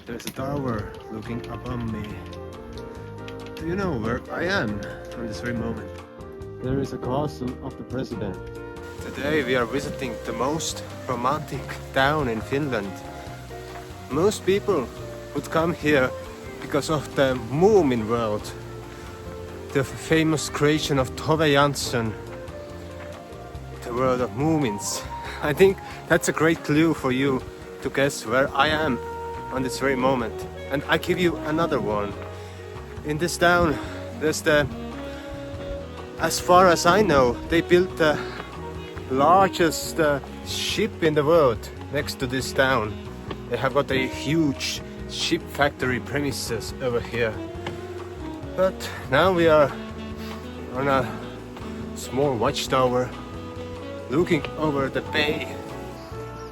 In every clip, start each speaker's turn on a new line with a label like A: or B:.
A: There's a tower looking above me. Do you know where I am on this very moment? There is a castle of the president. Today we are visiting the most romantic town in Finland. Most people would come here because of the Moomin World, the famous creation of Tove Jansson, the world of Moomins. I think that's a great clue for you to guess where I am on this very moment. And I give you another one. In this town, there's as far as I know, they built the largest ship in the world next to this town. They have got a huge ship factory premises over here. But now we are on a small watchtower looking over the bay.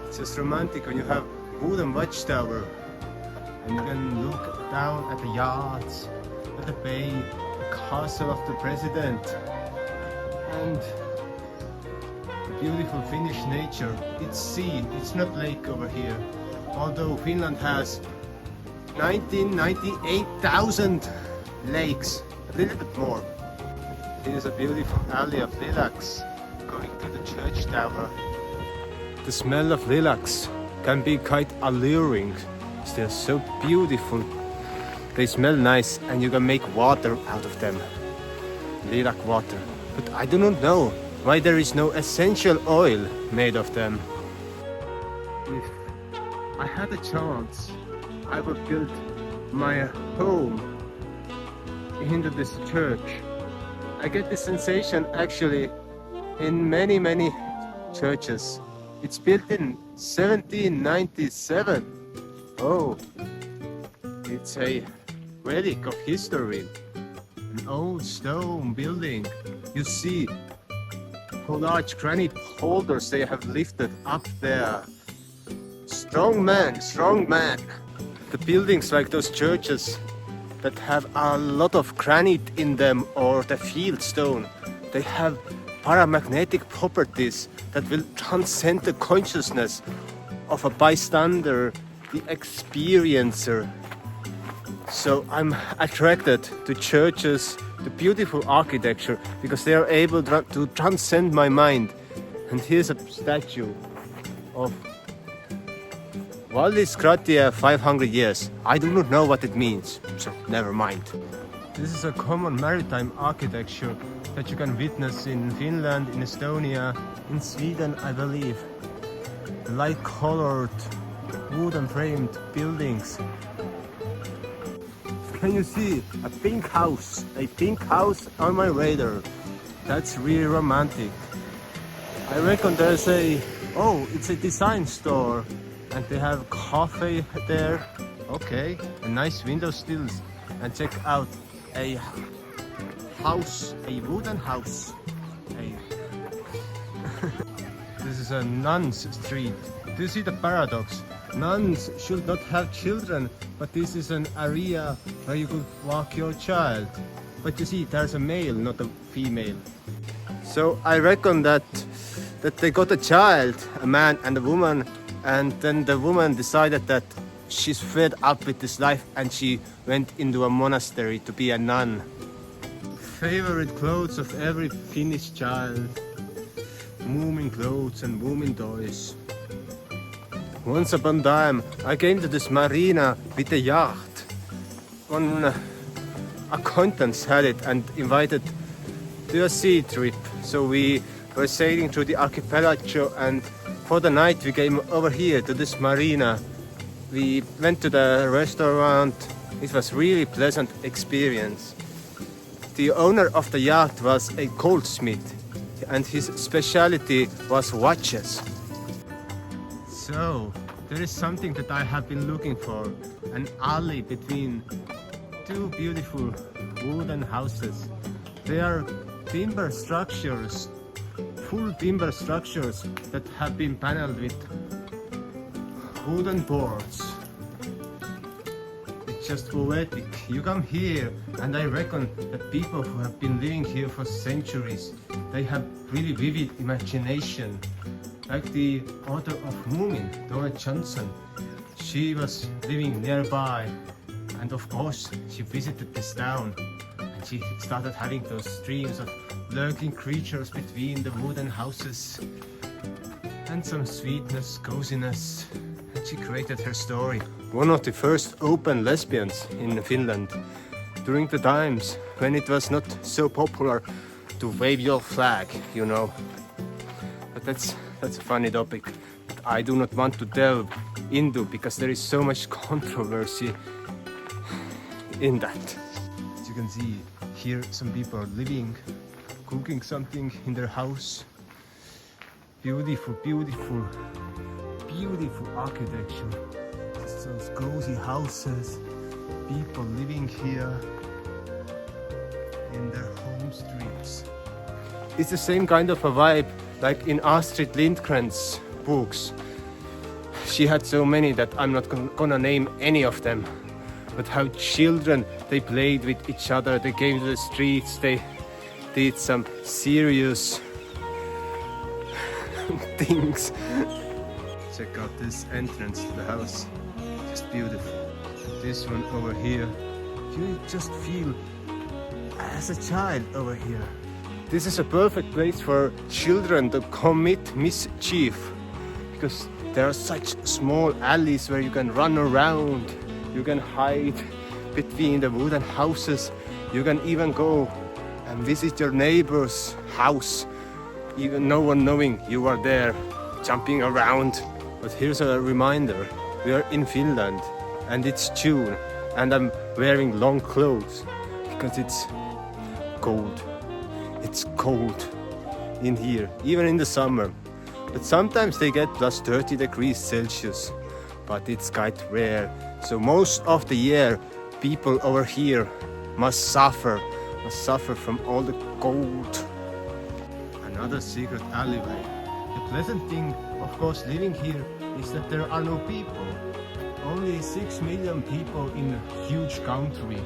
A: It's just romantic when you have wooden watchtower and you can look down at the yachts, at the bay, the castle of the president, and the beautiful Finnish nature. It's sea, it's not lake over here. Although Finland has 98,000 lakes, a little bit more. Here's a beautiful alley of lilacs going to the church tower. The smell of lilacs can be quite alluring. They're so beautiful. They smell nice and you can make water out of them. Lilac water. But I do not know why there is no essential oil made of them. If I had a chance, I would build my home into this church. I get this sensation actually in many churches. It's built in 1797. Oh, it's a relic of history. An old stone building. You see how large granite boulders they have lifted up there. Strong man, strong man. The buildings like those churches that have a lot of granite in them or the field stone, they have paramagnetic properties that will transcend the consciousness of a bystander, the experiencer. So I'm attracted to churches, the beautiful architecture, because they are able to transcend my mind. And here's a statue of Valdis Gratia 500 years. I do not know what it means, so never mind. This is a common maritime architecture that you can witness in Finland, in Estonia, in Sweden, I believe. The light-colored, wooden framed buildings. Can you see a pink house? A pink house on my radar. That's really romantic. I reckon there's it's a design store and they have coffee there. Okay, a nice window sills. And check out a house, a wooden house. This is a nun's street. Do you see the paradox? Nuns should not have children, but this is an area where you could walk your child. But you see, there's a male, not a female. So I reckon that they got a child, a man and a woman, and then the woman decided that she's fed up with this life and she went into a monastery to be a nun. Favorite clothes of every Finnish child. Moomin clothes and Moomin toys. Once upon a time, I came to this marina with a yacht. One acquaintance had it and invited to a sea trip. So we were sailing through the archipelago, and for the night we came over here to this marina. We went to the restaurant. It was really pleasant experience. The owner of the yacht was a goldsmith and his specialty was watches. So, there is something that I have been looking for. An alley between two beautiful wooden houses. They are timber structures, full timber structures that have been paneled with wooden boards. It's just poetic. You come here and I reckon that people who have been living here for centuries, they have really vivid imagination. Like the author of Moomin, Tove Jansson. She was living nearby, and of course she visited this town, and she started having those dreams of lurking creatures between the wooden houses, and some sweetness, coziness, and she created her story. One of the first open lesbians in Finland, during the times when it was not so popular to wave your flag, you know. But that's a funny topic that I do not want to delve into, because there is so much controversy in that. As you can see, here some people are living, cooking something in their house. Beautiful, beautiful, beautiful architecture. Just those cozy houses, people living here in their home streets. It's the same kind of a vibe like in Astrid Lindgren's books. She had so many that I'm not gonna name any of them. But how children, they played with each other, they came to the streets, they did some serious things. Check out this entrance to the house, just beautiful. This one over here, you just feel as a child over here. This is a perfect place for children to commit mischief, because there are such small alleys where you can run around, you can hide between the wooden houses, you can even go and visit your neighbor's house, even no one knowing you are there, jumping around. But here's a reminder, we are in Finland and it's June and I'm wearing long clothes because it's cold. It's cold in here, even in the summer. But sometimes they get plus 30 degrees Celsius, but it's quite rare. So most of the year, people over here must suffer from all the cold. Another secret alleyway. The pleasant thing, of course, living here is that there are no people. Only 6 million people in a huge country.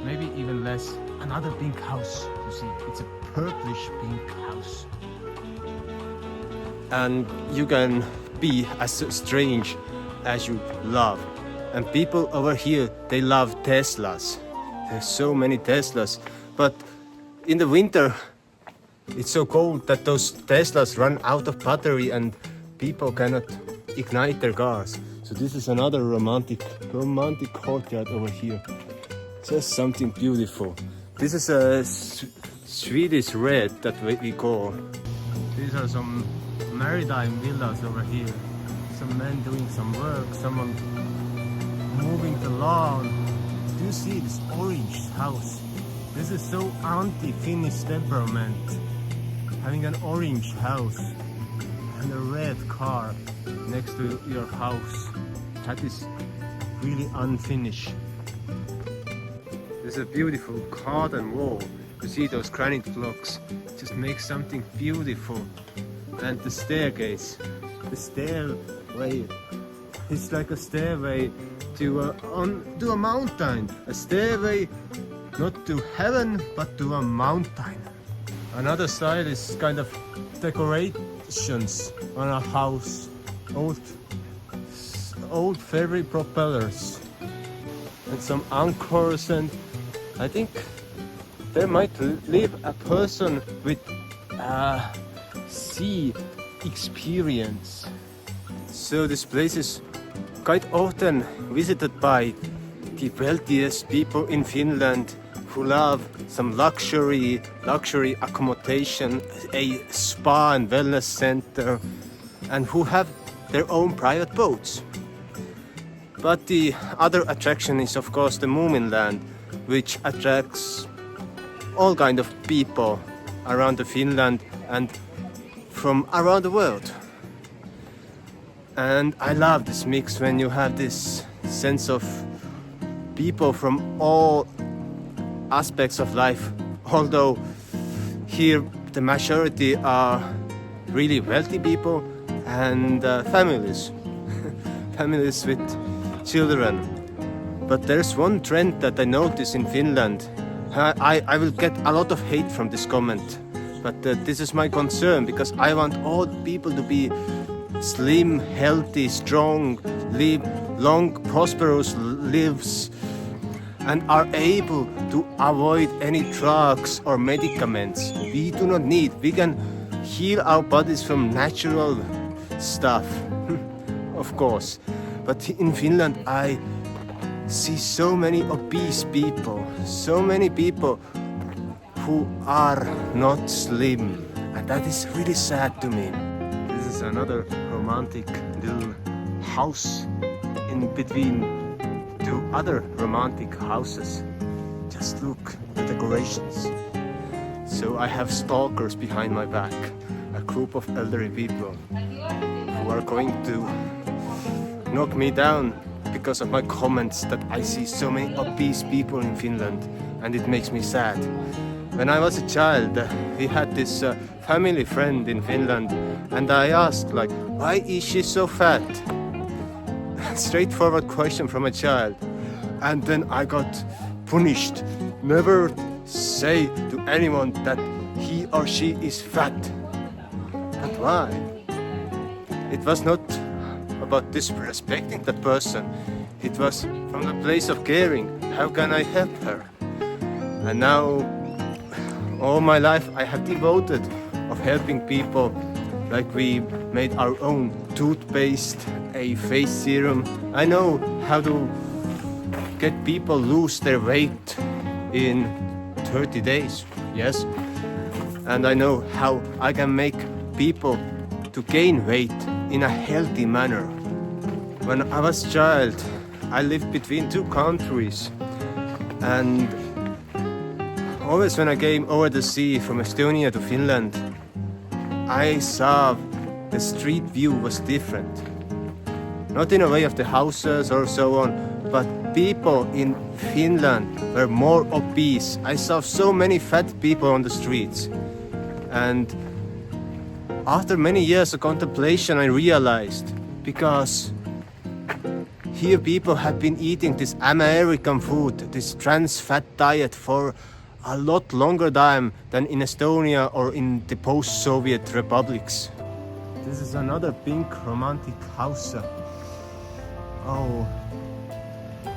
A: Maybe even less. Another pink house, you see, it's a purplish pink house. And you can be as strange as you love. And people over here, they love Teslas. There's so many Teslas. But in the winter, it's so cold that those Teslas run out of battery and people cannot ignite their cars. So this is another romantic courtyard over here. Just something beautiful. This is a Swedish red that we call. These are some maritime villas over here. Some men doing some work, someone moving the lawn. Do you see this orange house? This is so anti-Finnish temperament. Having an orange house and a red car next to your house. That is really un-Finnish. There's a beautiful garden wall. You see those granite blocks. Just make something beautiful. And the staircase. The stairway. It's like a stairway to a mountain. A stairway not to heaven but to a mountain. Another style is kind of decorations on a house. Old ferry propellers. And some anchors, and I think there might live a person with sea experience. So this place is quite often visited by the wealthiest people in Finland who love some luxury accommodation, a spa and wellness center, and who have their own private boats. But the other attraction is of course the Moomin Land, which attracts all kind of people around the Finland and from around the world. And I love this mix when you have this sense of people from all aspects of life, although here the majority are really wealthy people and families families with children. But there's one trend that I notice in Finland. I will get a lot of hate from this comment, but this is my concern, because I want all people to be slim, healthy, strong, live long, prosperous lives and are able to avoid any drugs or medicaments. We do not need. We can heal our bodies from natural stuff, of course. But in Finland, I see so many obese people, so many people who are not slim, and that is really sad to me. This is another romantic little house in between two other romantic houses. Just look at the decorations. So I have stalkers behind my back, a group of elderly people who are going to knock me down because of my comments that I see so many obese people in Finland, and it makes me sad. When I was a child, we had this family friend in Finland, and I asked, like, why is she so fat? Straightforward question from a child. And then I got punished. Never say to anyone that he or she is fat. But why? It was not about disrespecting the person. It was from the place of caring. How can I help her? And now, all my life I have devoted of helping people. Like we made our own toothpaste, a face serum. I know how to get people lose their weight in 30 days, yes. And I know how I can make people to gain weight in a healthy manner. When I was a child, I lived between two countries, and always when I came over the sea from Estonia to Finland, I saw the street view was different. Not in a way of the houses or so on, but people in Finland were more obese. I saw so many fat people on the streets. And after many years of contemplation, I realized, because here people have been eating this American food, this trans fat diet for a lot longer time than in Estonia or in the post-Soviet republics. This is another pink romantic house. Oh,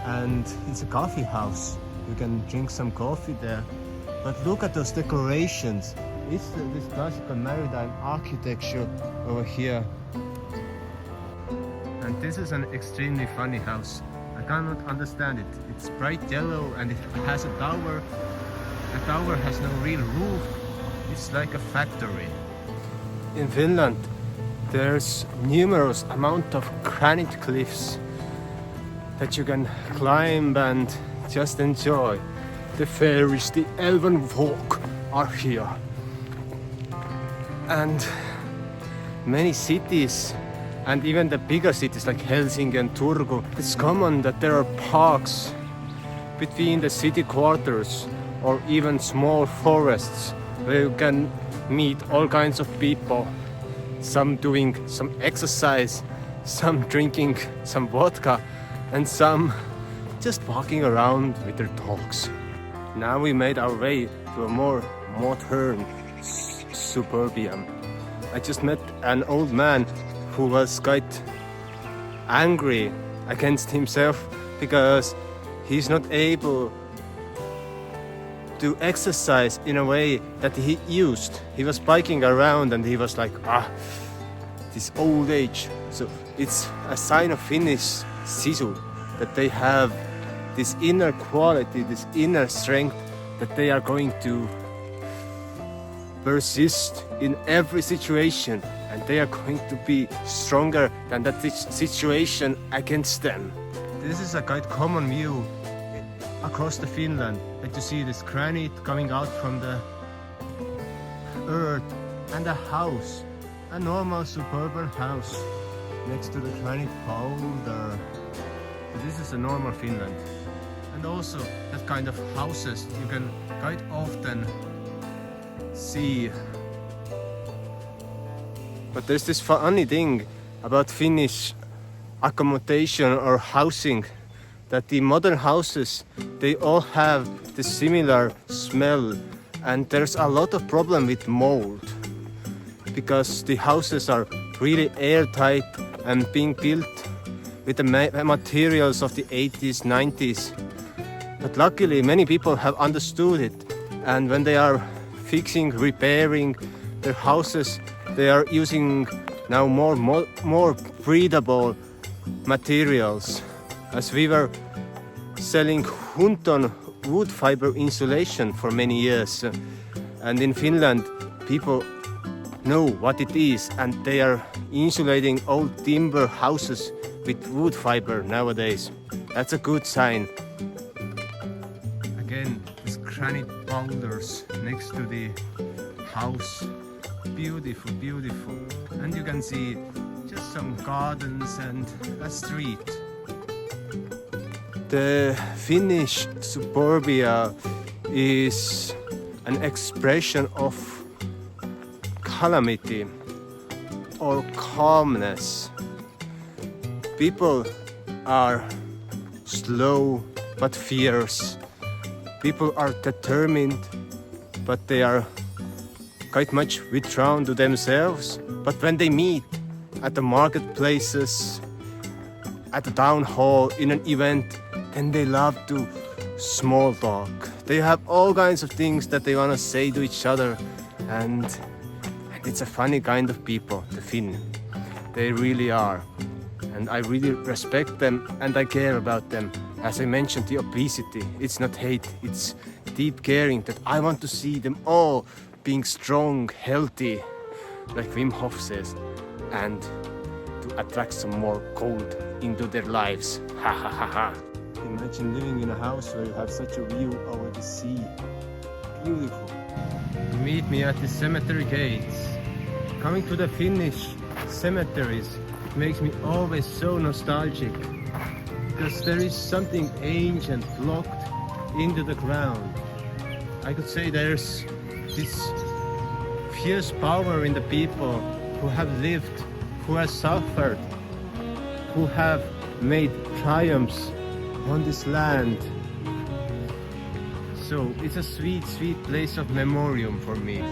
A: and it's a coffee house. You can drink some coffee there. But look at those decorations. It's this classical maritime architecture over here. And this is an extremely funny house. I cannot understand it. It's bright yellow and it has a tower. The tower has no real roof. It's like a factory. In Finland, there's numerous amount of granite cliffs that you can climb and just enjoy. The fairies, the elven folk are here. And many cities, and even the bigger cities like Helsinki and Turku, it's common that there are parks between the city quarters or even small forests where you can meet all kinds of people. Some doing some exercise, some drinking some vodka, and some just walking around with their dogs. Now we made our way to a more modern suburban. I just met an old man who was quite angry against himself because he's not able to exercise in a way that he used. He was biking around and he was like, this old age. So it's a sign of Finnish sisu, that they have this inner quality, this inner strength, that they are going to persist in every situation, and they are going to be stronger than that situation against them. This is a quite common view across the Finland, that you see this granite coming out from the earth, and a house, a normal suburban house next to the granite powder. This is a normal Finland. And also that kind of houses you can quite often see. But there's this funny thing about Finnish accommodation or housing, that the modern houses, they all have the similar smell, and there's a lot of problem with mold because the houses are really airtight and being built with the materials of the 80s, 90s. But luckily many people have understood it, and when they are fixing, repairing their houses, they are using now more breathable materials. As we were selling Hunton wood fiber insulation for many years, and in Finland people know what it is, and they are insulating old timber houses with wood fiber nowadays. That's a good sign. Again, these granite boulders next to the house. Beautiful, beautiful. And you can see just some gardens and a street. The Finnish suburbia is an expression of calamity or calmness. People are slow but fierce. People are determined, but they are quite much withdrawn to themselves. But when they meet at the marketplaces, at the town hall, in an event, then they love to small talk. They have all kinds of things that they want to say to each other, and it's a funny kind of people, the Finn. They really are. And I really respect them and I care about them. As I mentioned, the obesity, it's not hate, it's deep caring that I want to see them all being strong, healthy, like Wim Hof says, and to attract some more cold into their lives. Ha ha ha ha. Imagine living in a house where you have such a view over the sea. Beautiful. Meet me at the cemetery gates. Coming to the Finnish cemeteries makes me always so nostalgic, because there is something ancient locked into the ground. I could say there's this fierce power in the people who have lived, who have suffered, who have made triumphs on this land. So it's a sweet, sweet place of memoriam for me.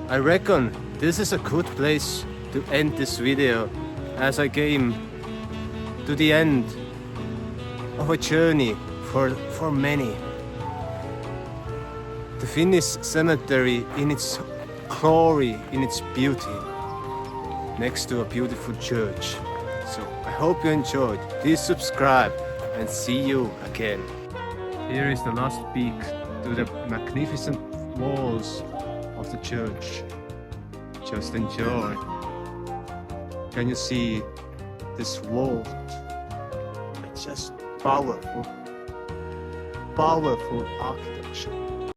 A: I reckon this is a good place to end this video, as I came to the end of a journey for many. The Finnish cemetery in its glory, in its beauty, next to a beautiful church. So I hope you enjoyed. Please subscribe and see you again. Here is the last peek to the magnificent walls of the church. Just enjoy. Can you see this wall? It's just powerful, powerful architecture.